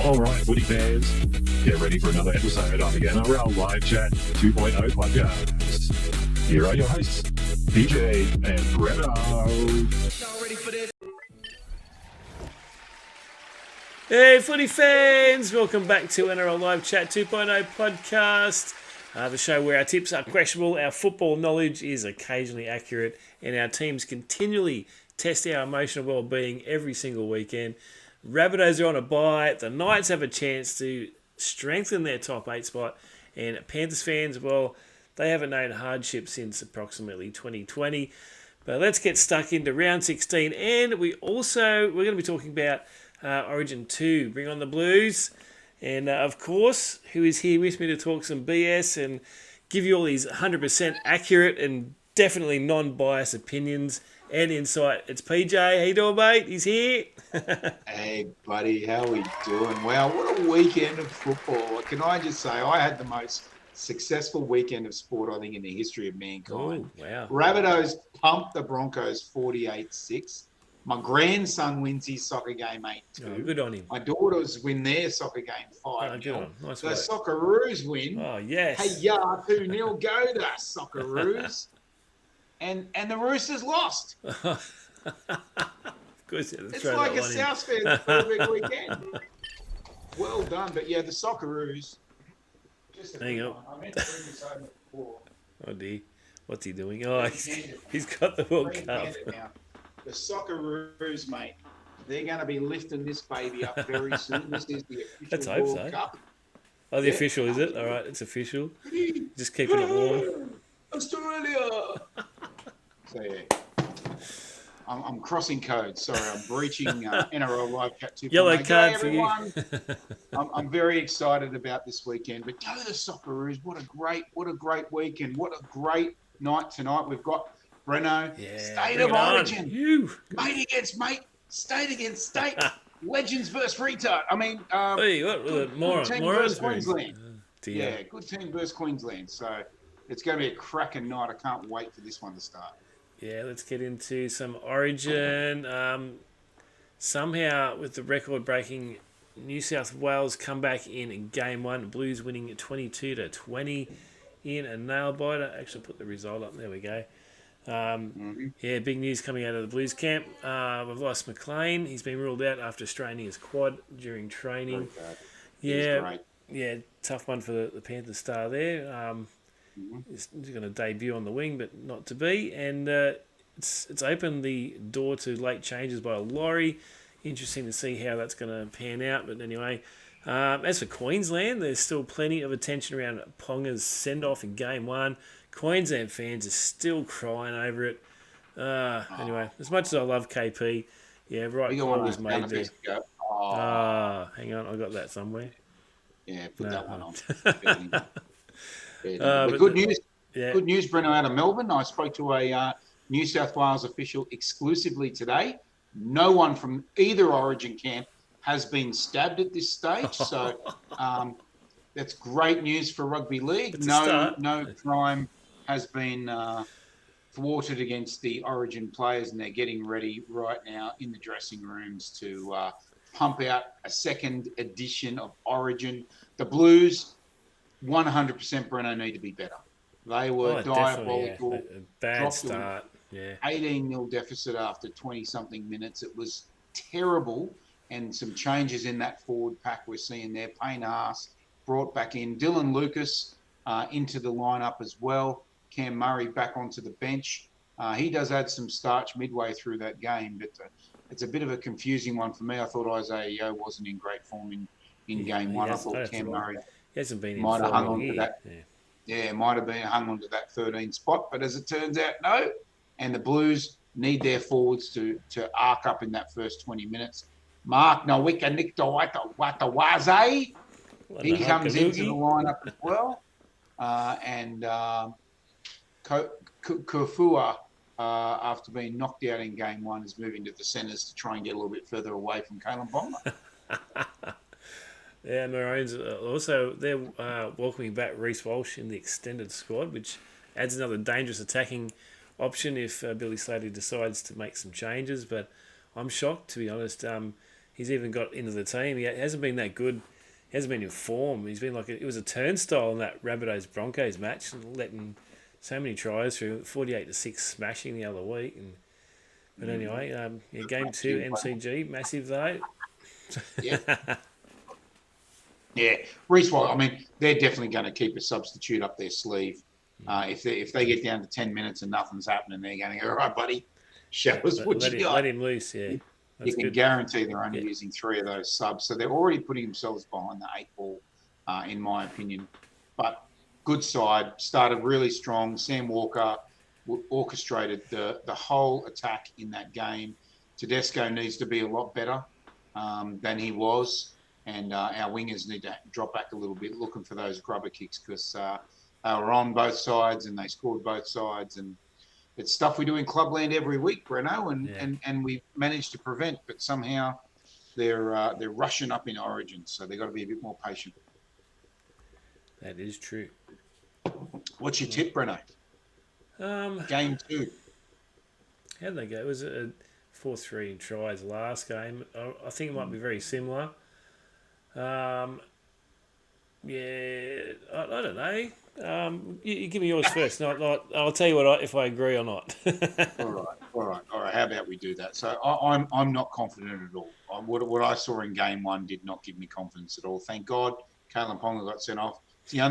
All right, Woody fans, get ready for another episode of the NRL Live Chat 2.0 podcast. Here are your hosts, PJ and Breno. Hey, footy fans! Welcome back to NRL Live Chat 2.0 podcast. The show where our tips are questionable, our football knowledge is occasionally accurate, and our teams continually test our emotional well-being every single weekend. Rabbitohs are on a bye. The Knights have a chance to strengthen their top 8 spot. And Panthers fans, well, they haven't known hardship since approximately 2020. But let's get stuck into round 16. And we're going to be talking about Origin 2, Bring on the Blues. And, of course, who is here with me to talk some BS and give you all these 100% accurate and definitely non-biased opinions and insight. It's PJ. How you doing, mate? He's here. Hey, buddy. How we doing? Wow, what a weekend of football. Can I just say, I had the most successful weekend of sport, I think, in the history of mankind. Oh, wow. Rabbitohs pumped the Broncos 48-6. My grandson wins his soccer game 8-2. Oh, good on him. My daughters win their soccer game 5-0. Good on. Nice the work. Socceroos win. Oh, yes. Hey, 2-0. Go the Socceroos. And the Roosters lost. It's like a South Fans perfect weekend. Well done. But yeah, the Socceroos. Hang on. I meant to bring this over before. Oh, dear. What's he doing? Oh, he's got the World Cup. The Socceroos, mate, they're going to be lifting this baby up very soon. This is the official World Cup. Oh, the official, is it? All right, it's official. Just keeping it warm. Australia! So, yeah. I'm crossing codes. Sorry, I'm breaching NRL Live Chat 2.0. Yellow card for you. I'm very excited about this weekend. But go the Socceroos. What a great weekend. What a great night tonight. We've got Breno, State of Origin. Mate against mate. State against state. Legends versus retard. I mean, good team versus Queensland. Good team versus Queensland. So it's going to be a cracking night. I can't wait for this one to start. Yeah, let's get into some Origin. Somehow, with the record-breaking New South Wales comeback in Game 1, Blues winning 22-20 in a nail-biter. Actually, put the result up. There we go. Yeah, big news coming out of the Blues camp. We've lost McLean. He's been ruled out after straining his quad during training. Yeah, tough one for the Panthers star there. He's going to debut on the wing, but not to be. And it's opened the door to late changes by Laurie. Interesting to see how that's going to pan out. But anyway, as for Queensland, there's still plenty of attention around Ponga's send-off in Game 1. Queensland fans are still crying over it. Anyway, as much as I love KP, right call was made there. Hang on, I got that somewhere. Yeah, put that one on. But good news. Yeah. Good news, Breno, out of Melbourne. I spoke to a New South Wales official exclusively today. No one from either Origin camp has been stabbed at this stage, so that's great news for rugby league. No crime has been thwarted against the Origin players, and they're getting ready right now in the dressing rooms to pump out a second edition of Origin. The Blues, 100% Breno, need to be better. They were diabolical. A bad start. 18-0 deficit after 20-something minutes. It was terrible, and some changes in that forward pack we're seeing there. Payne Haas brought back in. Dylan Lucas into the lineup as well. Cam Murray back onto the bench. He does add some starch midway through that game, but it's a bit of a confusing one for me. I thought Isaiah Yeo wasn't in great form in Game 1. I thought Cam Murray might have hung on to that. Might have been hung onto that 13 spot, but as it turns out, no. And the Blues need their forwards to arc up in that first 20 minutes. Mark Nawika Watawaze, he comes into the lineup as well. And Kufua, after being knocked out in Game 1, is moving to the centres to try and get a little bit further away from Kalen Bonga. Yeah, Maroons also, they're welcoming back Reece Walsh in the extended squad, which adds another dangerous attacking option if Billy Slater decides to make some changes. But I'm shocked, to be honest. he's even got into the team. He hasn't been that good. He hasn't been in form. He's been it was a turnstile in that Rabbitohs Broncos match, letting so many tries through 48-6 smashing the other week. But anyway, game 2 MCG, massive though. Yeah. Yeah, Reece Walsh. I mean, they're definitely going to keep a substitute up their sleeve. If they get down to 10 minutes and nothing's happening, they're going to go, all right, buddy, show us what you got. Let him loose, yeah. You can guarantee they're only using 3 of those subs. So they're already putting themselves behind the 8 ball, in my opinion. But good side, started really strong. Sam Walker orchestrated the whole attack in that game. Tedesco needs to be a lot better than he was. And our wingers need to drop back a little bit, looking for those grubber kicks, because they were on both sides and they scored both sides. And it's stuff we do in Clubland every week, Breno, and we managed to prevent. But somehow they're rushing up in Origin, so they've got to be a bit more patient. That is true. What's your tip, Breno? Game 2. How'd they go? It was a 4-3 in tries last game. I think it might be very similar. I don't know. You give me yours first. I'll tell you if I agree or not. All right. How about we do that? So I'm not confident at all. What I saw in game 1 did not give me confidence at all. Thank God, Kalen Ponga got sent off. It's the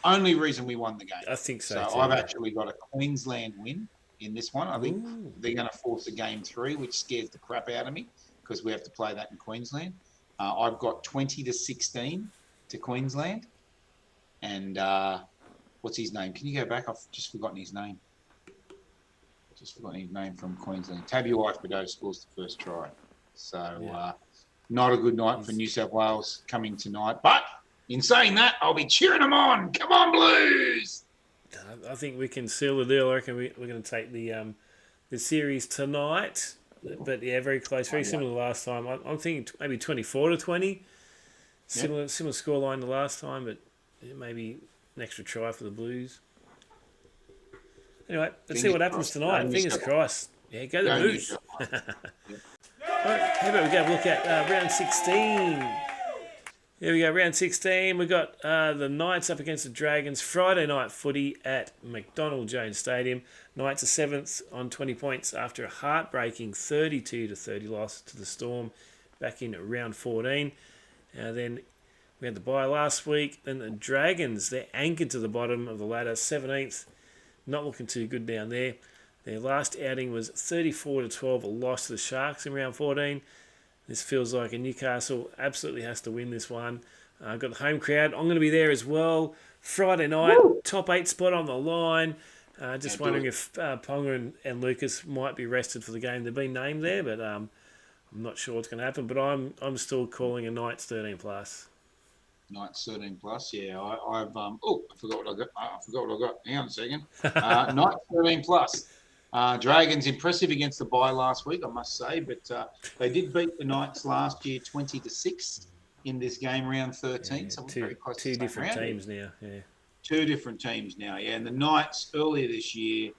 only reason we won the game. I think so. So too, I've actually got a Queensland win in this one. I think Ooh. they're going to force a game 3, which scares the crap out of me because we have to play that in Queensland. I've got 20-16 to Queensland. And what's his name? Can you go back? I've just forgotten his name. From Queensland. Tabuai Fido scores the first try. So not a good night for New South Wales coming tonight. But in saying that, I'll be cheering them on. Come on, Blues! I think we can seal the deal. I reckon we're going to take the series tonight. But yeah, very close, very similar to last time. I'm thinking maybe 24-20, similar scoreline to last time, but maybe an extra try for the Blues. Anyway, let's see what happens tonight. Fingers crossed. Yeah, go the Blues. All right, how about we go look at round 16? Here we go, round 16. We've got the Knights up against the Dragons. Friday night footy at McDonald Jones Stadium. Knights are 7th on 20 points after a heartbreaking 32-30 loss to the Storm back in round 14. Then we had the bye last week. Then the Dragons, they're anchored to the bottom of the ladder, 17th. Not looking too good down there. Their last outing was 34-12, a loss to the Sharks in round 14. This feels like a Newcastle absolutely has to win this one. Got the home crowd. I'm going to be there as well. Friday night, top 8 spot on the line. Just wondering if Ponga and Lucas might be rested for the game. They've been named there, but I'm not sure what's going to happen. But I'm still calling a Knights 13+. Knights 13+, yeah. I forgot what I got. I forgot what I got. Hang on a second. Knights 13+. Dragons impressive against the bye last week, I must say, but they did beat the Knights last year 20-6 in this game, round 13. Yeah, so we're very close two to different teams now. Yeah, 2 different teams now. Yeah, and the Knights earlier this year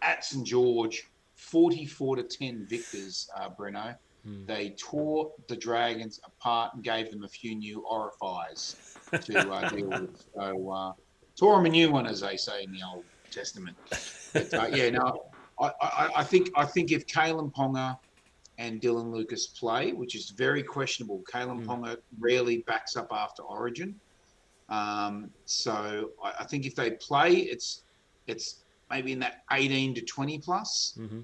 at St George, 44-10 victors. Breno. They tore the Dragons apart and gave them a few new orifices to deal with. So tore them a new one, as they say in the Old Testament. But, I think if Kalen Ponga and Dylan Lucas play, which is very questionable, Kalen Ponga rarely backs up after Origin. So I think if they play, it's maybe in that 18-20+,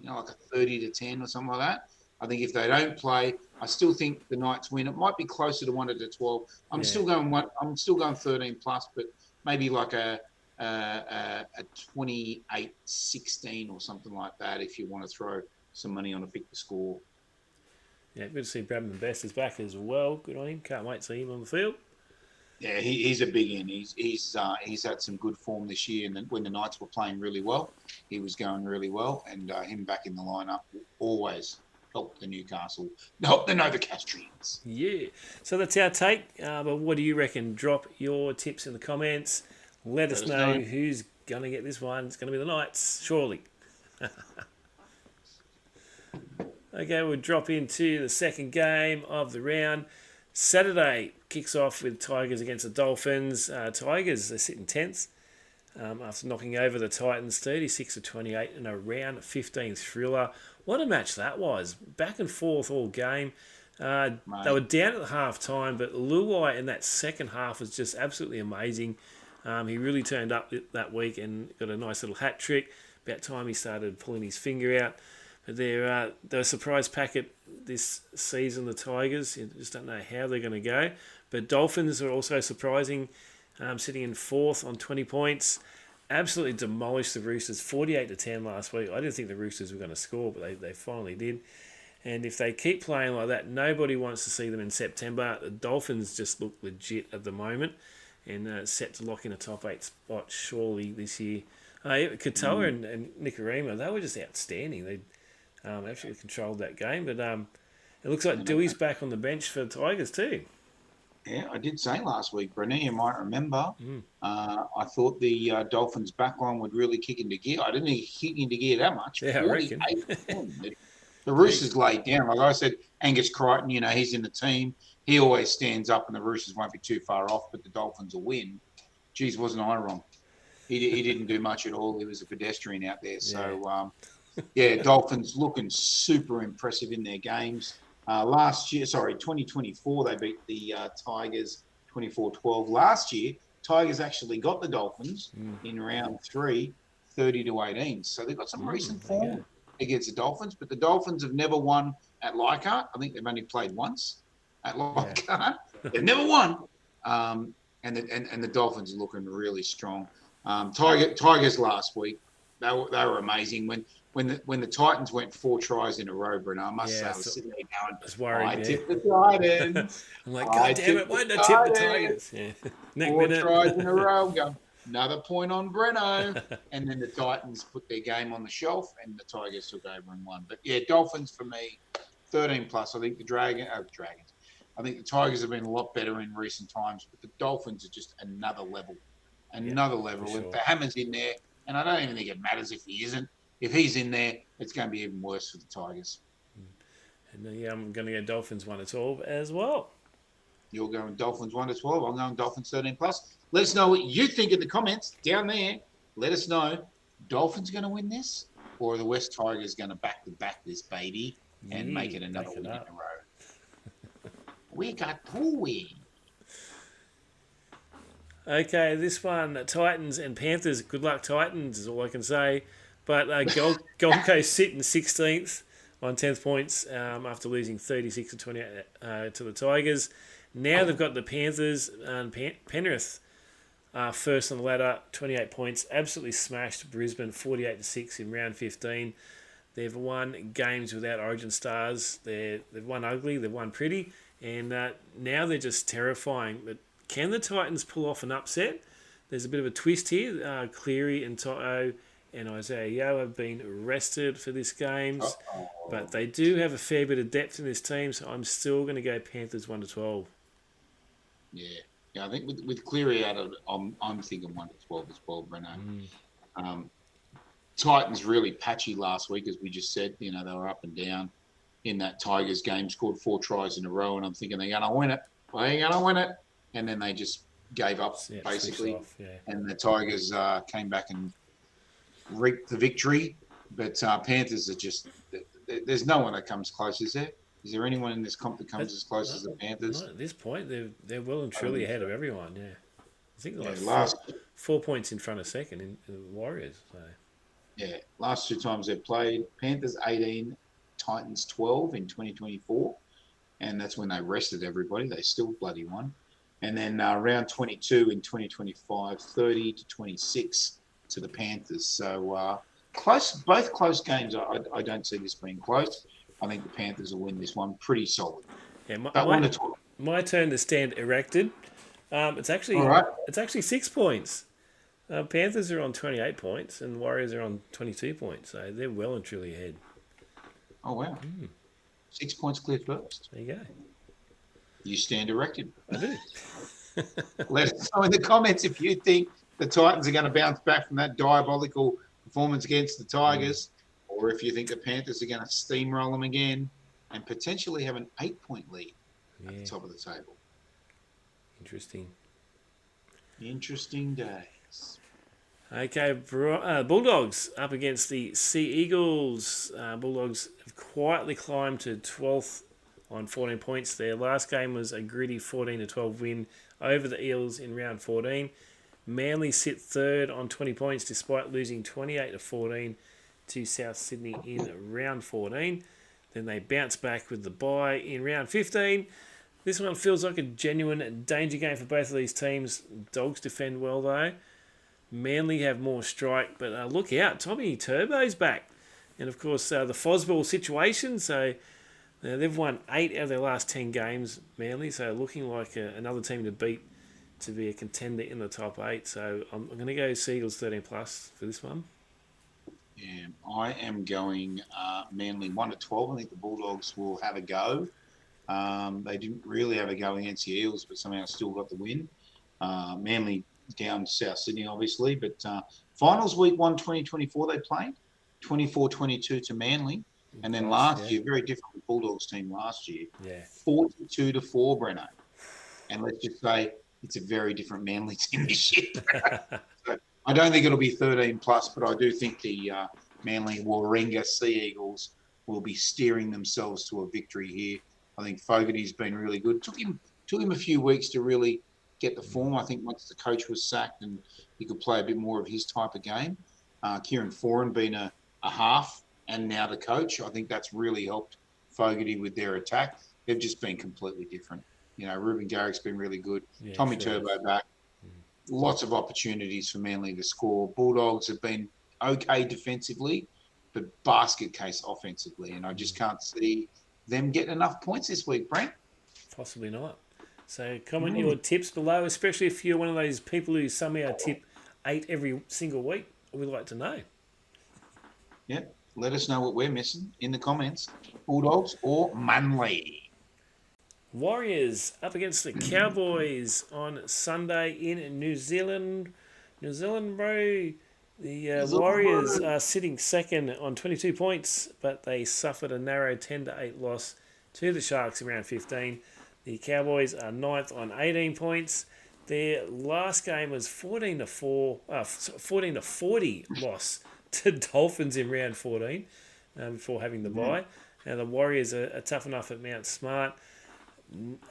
like a 30-10 or something like that. I think if they don't play, I still think the Knights win. It might be closer to 1-12. I'm still going 13+, but maybe like a 28-16 or something like that if you want to throw some money on a pick the score. Yeah, good to see Bradman Best is back as well. Good on him. Can't wait to see him on the field. Yeah, he's a big in. He's had some good form this year, and when the Knights were playing really well, he was going really well, and him back in the lineup always help the Novocastrians. Yeah. So that's our take. But what do you reckon? Drop your tips in the comments. Let us know who's going to get this one. It's going to be the Knights, surely. Okay, we'll drop into the second game of the round. Saturday kicks off with Tigers against the Dolphins. Tigers are sitting 10th after knocking over the Titans 36-28 in a round 15 thriller. What a match that was. Back and forth all game. They were down at the half time, but Luai in that second half was just absolutely amazing. He really turned up that week and got a nice little hat trick. About time he started pulling his finger out. But they're a surprise packet this season, the Tigers. You just don't know how they're going to go. But Dolphins are also surprising, sitting in 4th on 20 points. Absolutely demolished the Roosters, 48-10 last week. I didn't think the Roosters were going to score, but they finally did. And if they keep playing like that, nobody wants to see them in September. The Dolphins just look legit at the moment and set to lock in a top 8 spot surely this year. Katoa and Nicarima, they were just outstanding. They actually controlled that game. But it looks like Dewey's back on the bench for the Tigers too. Yeah, I did say last week, Breno, you might remember, I thought the Dolphins' backline would really kick into gear. I didn't think it kick into gear that much. Yeah, I reckon. The Roosters laid down. Like I said, Angus Crichton, he's in the team. He always stands up and the Roosters won't be too far off, but the Dolphins will win. Geez, wasn't I wrong? He didn't do much at all. He was a pedestrian out there. So, Dolphins looking super impressive in their games. 2024, they beat the Tigers 24-12. Last year, Tigers actually got the Dolphins in round 3, 30-18. So they've got some recent form against the Dolphins, but the Dolphins have never won at Leichhardt. I think they've only played once at Leichhardt. They've never won. And the Dolphins are looking really strong. Tigers last week, they were amazing. When the Titans went 4 tries in a row, Breno, I must say, I was sitting there going, I was worried, I tipped the Titans. I'm like, God damn it, why did I tip the Tigers? Yeah. 4 tries in a row. Go, another point on Breno. And then the Titans put their game on the shelf and the Tigers took over and won. But yeah, Dolphins for me, 13 plus. I think the Dragons. I think the Tigers have been a lot better in recent times, but the Dolphins are just another level. Sure. If the Hammer's in there, and I don't even think it matters if he isn't. If he's in there, it's going to be even worse for the Tigers. And I'm going to go Dolphins 1-12 as well. You're going Dolphins 1-12. I'm going Dolphins 13 plus. Let us know what you think in the comments down there. Let us know. Dolphins going to win this, or are the West Tigers going to back this baby and make it another win in a row? We got 2 wins. Okay, this one, Titans and Panthers. Good luck, Titans, is all I can say. But Gold Coast sitting 16th on 10th points after losing 36-28 to the Tigers. Now they've got the Panthers and Penrith first on the ladder, 28 points. Absolutely smashed Brisbane 48-6 in round 15. They've won games without Origin stars. They've won ugly, they've won pretty, and now they're just terrifying. But can the Titans pull off an upset? There's a bit of a twist here. Cleary and Toto and Isaiah Yeo have been rested for this game, but they do have a fair bit of depth in this team, so I'm still going to go Panthers 1-12. Yeah, I think with Cleary out of, I'm thinking 1-12 as well, Breno. Titans really patchy last week, as we just said. They were up and down in that Tigers game, scored 4 tries in a row, and I'm thinking they're going to win it. And then they just gave up, basically. And the Tigers came back and reaped the victory. But Panthers are just – there's no one that comes close, is there? Is there anyone in this comp that comes as close as the Panthers? At this point, they're well and truly ahead of everyone, yeah. I think they're like 4 points in front of second in the Warriors. So. Yeah, last 2 times they've played, Panthers 18, Titans 12 in 2024. And that's when they rested everybody. They still bloody won. And then round 22 in 2025, 30-26 to the Panthers. So close, both close games. I don't see this being close. I think the Panthers will win this one pretty solid. Yeah, my turn to stand erected. It's actually 6 points. Panthers are on 28 points and Warriors are on 22 points. So they're well and truly ahead. Oh, wow. 6 points clear first. There you go. You stand erected. I do. Let us know in the comments if you think the Titans are going to bounce back from that diabolical performance against the Tigers, or if you think the Panthers are going to steamroll them again and potentially have an 8-point lead at the top of the table. Interesting. Interesting days. Okay, Bulldogs up against the Sea Eagles. Bulldogs have quietly climbed to 12th on 14 points. Their last game was a gritty 14-12 win over the Eels in round 14. Manly sit third on 20 points despite losing 28-14 to South Sydney in round 14. Then they bounce back with the bye in round 15. This one feels like a genuine danger game for both of these teams. Dogs defend well though. Manly have more strike, but look out, Tommy Turbo's back. And of course the Fosball situation, so they've won 8 out of their last 10 games, Manly, so looking like another team to beat to be a contender in the top 8. So I'm going to go Seagulls 13 plus for this one. Yeah, I am going Manly 1-12. I think the Bulldogs will have a go. They didn't really have a go against the Eels, but somehow still got the win. Manly down to South Sydney, obviously, but finals week 1 2024 they played 24-22 to Manly, and then last year, very different with Bulldogs team last year, 42-4 Breno, and let's just say it's a very different Manly team this year. So I don't think it'll be 13 plus, but I do think the Manly Warringah Sea Eagles will be steering themselves to a victory here. I think Fogarty's been really good. Took him a few weeks to really get the form. I think once the coach was sacked and he could play a bit more of his type of game. Kieran Foran being a half and now the coach, I think that's really helped Fogarty with their attack. They've just been completely different. You know, Ruben Garrick's been really good. Yeah, Tommy Turbo back. Lots of opportunities for Manly to score. Bulldogs have been okay defensively, but basket case offensively. And I just can't see them getting enough points this week, Brent. Possibly not. So comment your tips below, especially if you're one of those people who somehow tip 8 every single week. We'd like to know. Yep. Let us know what we're missing in the comments. Bulldogs or Manly. Warriors up against the Cowboys on Sunday in New Zealand. New Zealand, bro. The Warriors are sitting second on 22 points, but they suffered a narrow 10-8 loss to the Sharks in round 15. The Cowboys are 9th on 18 points. Their last game was 14-40 loss to Dolphins in round 14 before having the bye. Now the Warriors are tough enough at Mount Smart.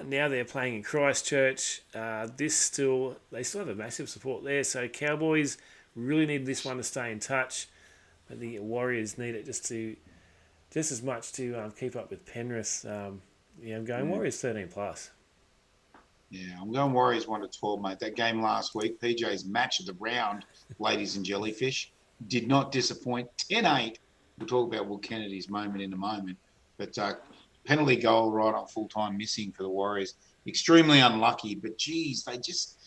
Now they're playing in Christchurch. They still have a massive support there. So Cowboys really need this one to stay in touch, but the Warriors need it just as much to keep up with Penrith. I'm going Warriors 13 plus. Yeah, I'm going Warriors 1-12, mate. That game last week, PJ's match of the round, ladies and jellyfish, did not disappoint. 10-8. We'll talk about Will Kennedy's moment in a moment, but penalty goal right on full time missing for the Warriors. Extremely unlucky, but geez, they just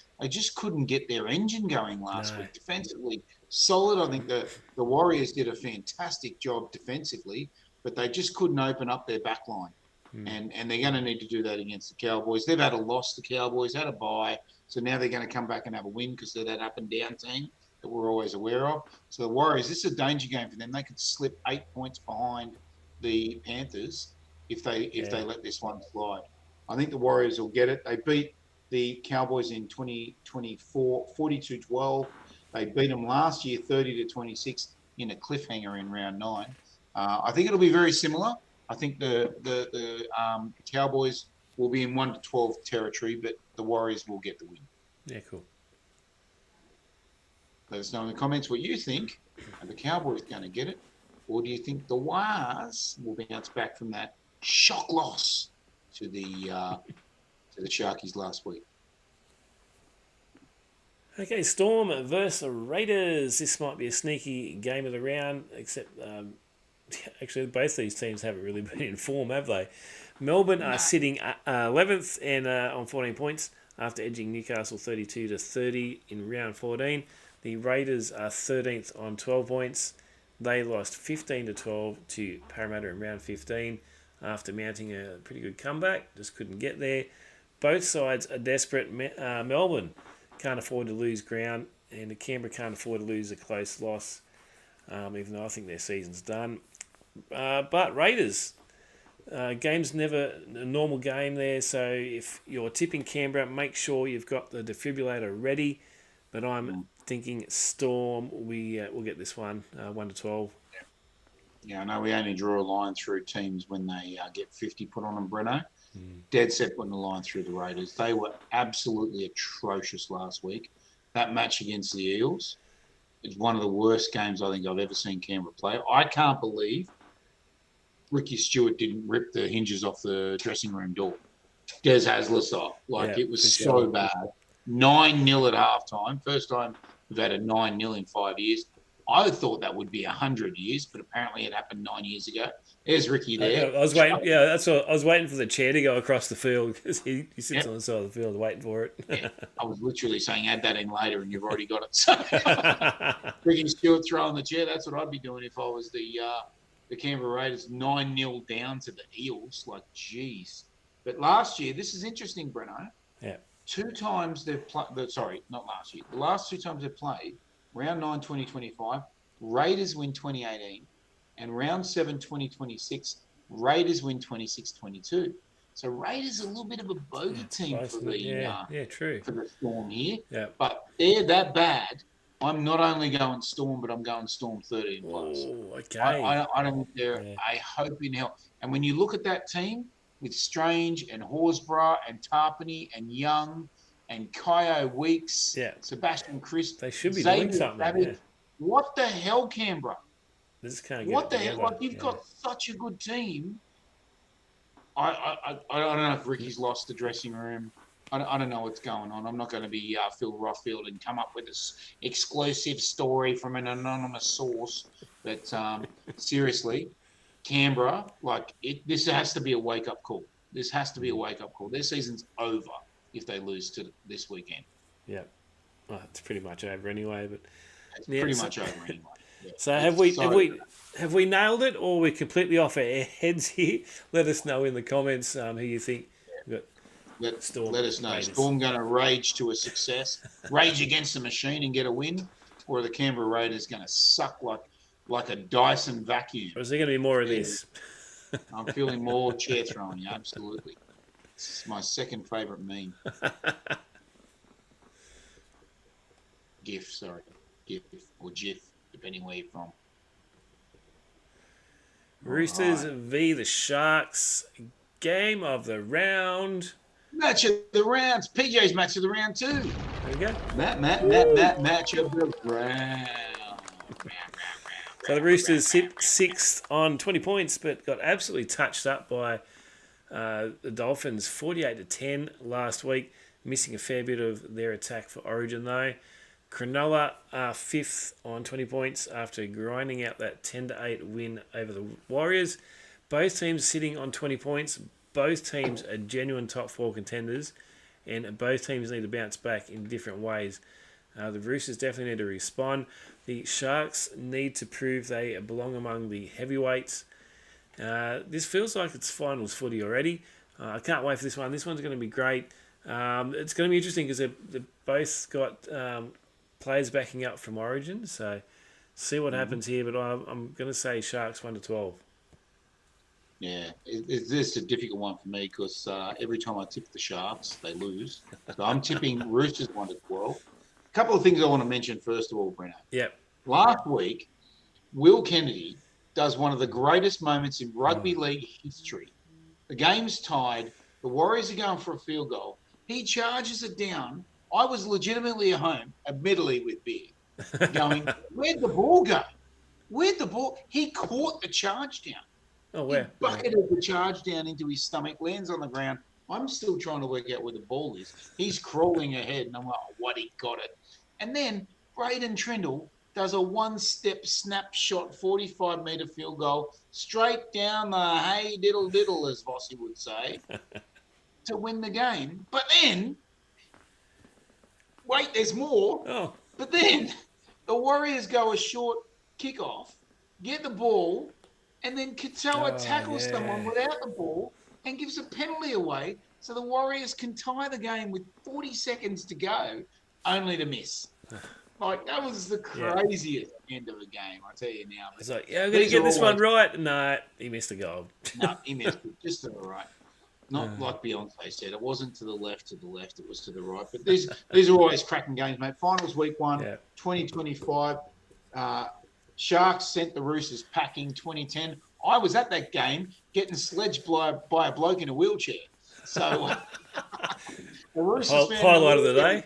couldn't get their engine going last week. Defensively solid. I think the Warriors did a fantastic job defensively, but they just couldn't open up their back line. And they're going to need to do that against the Cowboys. They've had a loss, the Cowboys, had a bye, so now they're going to come back and have a win because they're that up and down team that we're always aware of. So the Warriors, this is a danger game for them. They could slip 8 points behind the Panthers if they let this one slide. I think the Warriors will get it. They beat the Cowboys in 2024, 42-12. They beat them last year 30-26 in a cliffhanger in round 9. I think it'll be very similar. I think the Cowboys will be in 1-12 territory, but the Warriors will get the win. Yeah, cool. Let us know in the comments what you think. Are the Cowboys going to get it? Or do you think the Wars will bounce back from that shock loss to the Sharkies last week? Okay, Storm versus Raiders. This might be a sneaky game of the round, except actually both these teams haven't really been in form, have they? Melbourne are sitting 11th and on 14 points after edging Newcastle 32-30 in round 14. The Raiders are 13th on 12 points. They lost 15-12 to Parramatta in round 15 after mounting a pretty good comeback. Just couldn't get there. Both sides are desperate. Melbourne can't afford to lose ground, and Canberra can't afford to lose a close loss, even though I think their season's done. But Raiders, game's never a normal game there, so if you're tipping Canberra, make sure you've got the defibrillator ready. But I'm thinking Storm, we'll get this one, 1-12. Yeah, I know we only draw a line through teams when they get 50 put on them, Breno. Dead set putting the line through the Raiders. They were absolutely atrocious last week. That match against the Eels is one of the worst games I think I've ever seen Canberra play. I can't believe Ricky Stewart didn't rip the hinges off the dressing room door. Des Hasler style. It was so bad. 9-0 at halftime. First time we've had a 9-0 in 5 years. I thought that would be 100 years, but apparently it happened 9 years ago. There's Ricky there. I was waiting. Yeah, that's what I was waiting for the chair to go across the field because he sits on the side of the field waiting for it. Yeah, I was literally saying add that in later, and you've already got it. So Ricky Stewart throwing the chair. That's what I'd be doing if I was the Canberra Raiders 9-0 down to the Eels. Geez. But last year, this is interesting, Breno. Yeah. 2 times they've played. Sorry, not last year. The last 2 times they've played. Round 9, 2025, Raiders win 2018, and round 7, 2026, Raiders win 26-22. So Raiders are a little bit of a bogey team for the true. For the Storm here. Yeah. But they're that bad. I'm not only going Storm, but I'm going Storm 13 plus. Oh, okay. I don't think they're a hope in hell. And when you look at that team with Strange and Horsburgh and Tarpany and Young and Kyo Weeks, Sebastian Chris. They should be doing something. Yeah. What the hell, Canberra? This can't get what the hell? You've got such a good team. I don't know if Ricky's lost the dressing room. I don't know what's going on. I'm not going to be Phil Rothfield and come up with this exclusive story from an anonymous source. But seriously, Canberra, this has to be a wake-up call. This has to be a wake-up call. Their season's over if they lose to this weekend. Yeah. Well, it's pretty much over anyway. But it's pretty much over anyway. Yeah. So have we nailed it, or we're completely off our heads here? Let us know in the comments who you think. Let us know. Raiders. Storm going to rage to a success, rage against the machine and get a win, or are the Canberra Raiders going to suck like a Dyson vacuum? Or is there going to be more of this? I'm feeling more chair throwing. Absolutely. This is my second favourite meme. GIF, or GIF, depending where you're from. Roosters v the Sharks. Game of the round. Match of the rounds. PJ's match of the round too. There we go. Match of the round. So the Roosters sit 6th on 20 points, but got absolutely touched up by the Dolphins, 48-10 last week, missing a fair bit of their attack for Origin though. Cronulla are 5th on 20 points after grinding out that 10-8 win over the Warriors. Both teams sitting on 20 points. Both teams are genuine top 4 contenders, and both teams need to bounce back in different ways. The Roosters definitely need to respond. The Sharks need to prove they belong among the heavyweights. This feels like it's finals footy already. I can't wait for this one. This one's going to be great. It's going to be interesting because they've both got players backing up from Origin. So see what happens here. But I'm going to say Sharks 1-12. Yeah, it's just a difficult one for me because every time I tip the Sharks, they lose. So I'm tipping Roosters 1-12. A couple of things I want to mention first of all, Breno. Yep. Last week, Will Kennedy does one of the greatest moments in rugby league history. The game's tied. The Warriors are going for a field goal. He charges it down. I was legitimately at home, admittedly with beer, going, where'd the ball go? Where'd the ball? He caught the charge down. Oh, where? He bucketed the charge down into his stomach, lands on the ground. I'm still trying to work out where the ball is. He's crawling ahead, and I'm like, what, he got it. And then Braden Trindle does a one-step snapshot 45-metre field goal straight down the hey diddle, as Vossi would say, to win the game. But then, wait, there's more. Oh. But then the Warriors go a short kickoff, get the ball, and then Katoa tackles someone without the ball and gives a penalty away so the Warriors can tie the game with 40 seconds to go, only to miss. Like, that was the craziest end of a game, I tell you now. It's like, yeah, I'm going to get this one right. No, he missed the goal. No, he missed it just to the right. Not like Beyonce said. It wasn't to the left, it was to the right. But these are always cracking games, mate. Finals week 1, 2025. Sharks sent the Roosters packing 2010. I was at that game getting sledged by a bloke in a wheelchair. So the Roosters highlight of the day.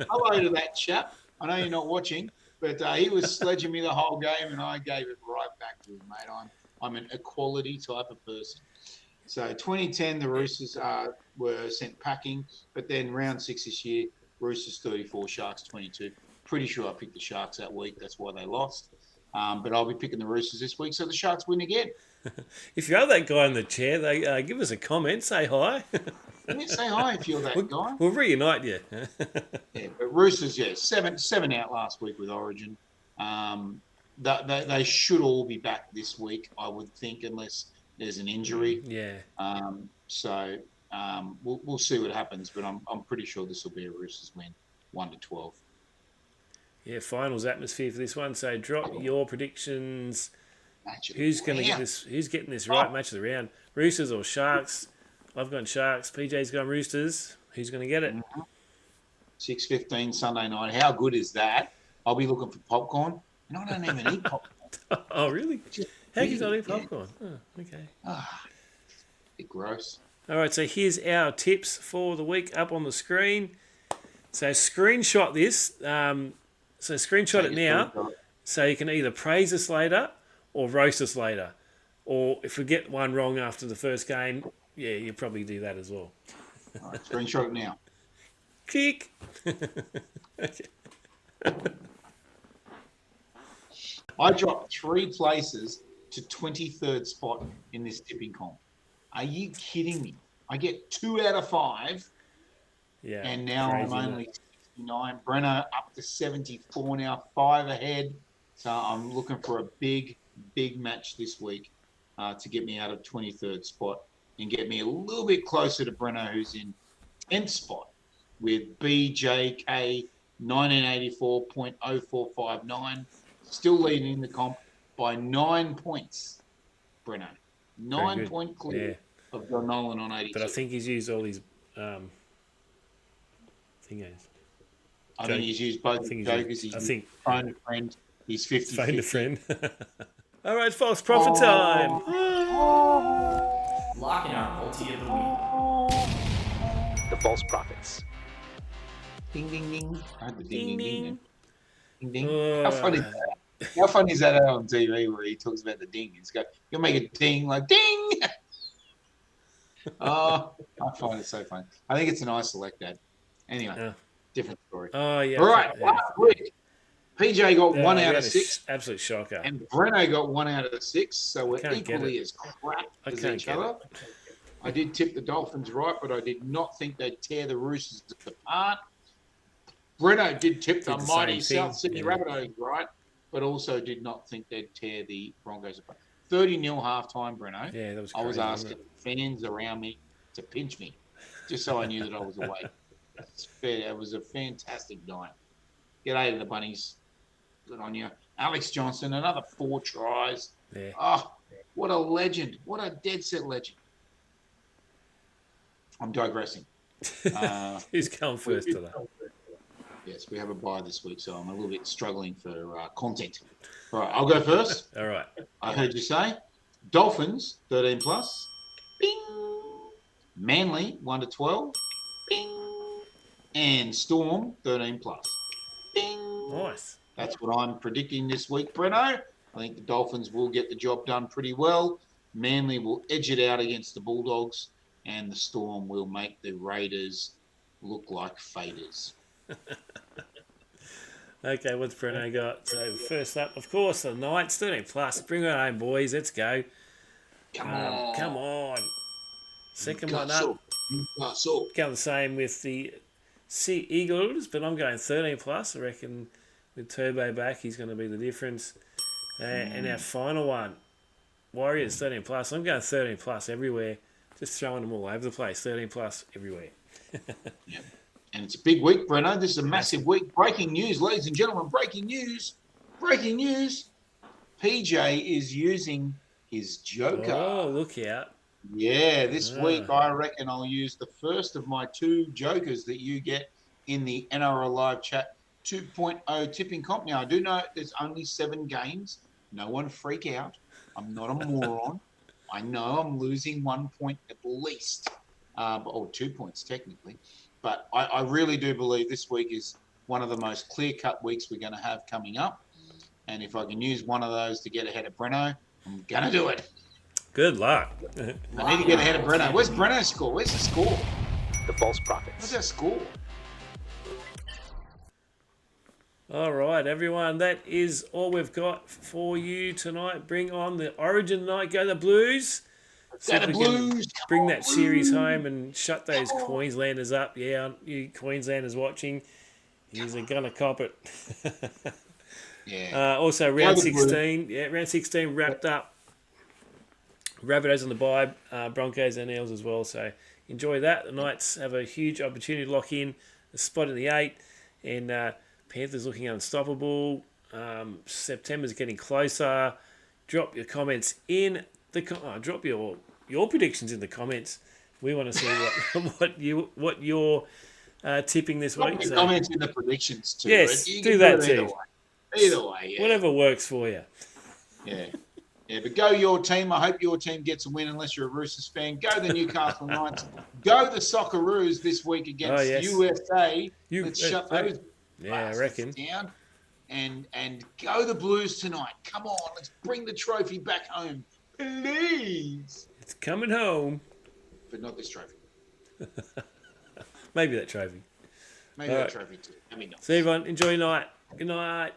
Hello to that chap. I know you're not watching, but he was sledging me the whole game, and I gave it right back to him, mate. I'm an equality type of person. So 2010, the Roosters were sent packing, but then round 6 this year, Roosters 34, Sharks 22. Pretty sure I picked the Sharks that week. That's why they lost. But I'll be picking the Roosters this week, so the Sharks win again. If you're that guy in the chair, they give us a comment, say hi. Yeah, say hi if you're that guy. We'll reunite you. Yeah, but Roosters, seven out last week with Origin. They should all be back this week, I would think, unless there's an injury. Yeah. We'll see what happens, but I'm pretty sure this will be a Roosters win, 1-12. Yeah, finals atmosphere for this one. So drop your predictions. Who's going to get this? Who's getting this right? Match of the round: Roosters or Sharks? I've gone Sharks. PJ's gone Roosters. Who's going to get it? 6:15 Sunday night. How good is that? I'll be looking for popcorn, and I don't even eat popcorn. Oh, really? How can you not eat popcorn? Oh, okay. Bit gross. All right, so here's our tips for the week up on the screen. So screenshot this. So screenshot it now, so you can either praise us later or roast us later. Or if we get one wrong after the first game, yeah, you'll probably do that as well. All right, screenshot it now. Kick. I dropped 3 places to 23rd spot in this tipping comp. Are you kidding me? I get 2 out of 5. Yeah. And now I'm only 69. Breno up to 74 now, 5 ahead. So I'm looking for a big match this week to get me out of 23rd spot and get me a little bit closer to Breno, who's in 10th spot with BJK 1984.0459, still leading the comp by 9 points. Breno, 9-point clear of John Nolan on 82. But I think he's used all his thingies. I think he's used both jokers. He's phone a friend. He's 50. Phone a friend. All right, false prophet time. Locking our multi of the week. The false prophets. Ding ding ding. I had the ding ding ding. Ding ding. Oh. How funny is that on TV where he talks about the ding? He's go, you'll make a ding like ding. Oh, I find it so funny. I think it's an I select that. Anyway, different story. Oh yeah. All right, last week PJ got 1 out of 6. Absolute shocker. And Breno got 1 out of 6. So we're equally as crap as each other. I did tip the Dolphins right, but I did not think they'd tear the Roosters apart. Breno did tip the mighty South Sydney Rabbitohs right, but also did not think they'd tear the Broncos apart. 30-0 halftime, Breno. Yeah, that was crazy. I was asking fans around me to pinch me just so I knew that I was awake. It was a fantastic night. G'day to the Bunnies. Good on you. Alex Johnson, another 4 tries. Yeah. Oh, what a legend. What a dead set legend. I'm digressing. Who's come first today? Yes, we have a bye this week, so I'm a little bit struggling for content. All right, I'll go first. All right. I heard you say Dolphins 13 plus. Bing. Manly 1-12. Bing. And Storm 13 plus. Bing. Nice. That's what I'm predicting this week, Breno. I think the Dolphins will get the job done pretty well. Manly will edge it out against the Bulldogs, and the Storm will make the Raiders look like faders. Okay, what's Breno got? So first up, of course, the Knights 13 plus. Bring it home, boys. Let's go. Come on. Second one up. Going the same with the Sea Eagles, but I'm going 13 plus. I reckon with Turbo back, he's going to be the difference. And our final one, Warriors 13 plus. I'm going 13 plus everywhere. Just throwing them all over the place. 13 plus everywhere. Yeah. And it's a big week, Breno. This is a massive week. Breaking news, ladies and gentlemen. Breaking news. Breaking news. PJ is using his Joker. Oh, look out. Yeah, this week I reckon I'll use the first of my 2 Jokers that you get in the NRL Live Chat 2.0 tipping comp. Now, I do know there's only 7 games. No one freak out. I'm not a moron. I know I'm losing 1 point at least, or 2 points technically. But I really do believe this week is one of the most clear-cut weeks we're going to have coming up. And if I can use one of those to get ahead of Breno, I'm going to do it. Good luck. I need to get ahead of Breno. Where's Breno's score? Where's the score? The false prophets. What's our score? All right, everyone. That is all we've got for you tonight. Bring on the Origin night. Go the Blues. See if we can bring that series home and shut those Queenslanders up. Yeah, you Queenslanders watching, he's going to cop it. Yeah. Also, round 16. Yeah, round 16 wrapped up. Rabbitohs on the bye, Broncos and Eels as well. So enjoy that. The Knights have a huge opportunity to lock in a spot in the 8, and Panthers looking unstoppable. September's getting closer. Drop your comments in the drop your predictions in the comments. We want to see what you're tipping this week. So, comments in the predictions too. Yes, do that too. Either way, yeah. Whatever works for you. Yeah. Yeah, but go your team. I hope your team gets a win unless you're a Roosters fan. Go the Newcastle Knights. Go the Socceroos this week against USA. Let's shut those I reckon. down. And go the Blues tonight. Come on, let's bring the trophy back home. Please. It's coming home. But not this trophy. Maybe that trophy. Maybe that trophy too. I mean, not. See everyone. Enjoy your night. Good night.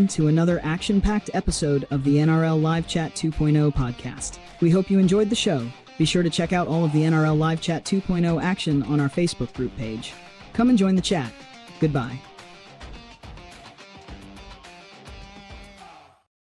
To another action-packed episode of the NRL Live Chat 2.0 podcast. We hope you enjoyed the show. Be sure to check out all of the NRL Live Chat 2.0 action on our Facebook group page. Come and join the chat. Goodbye.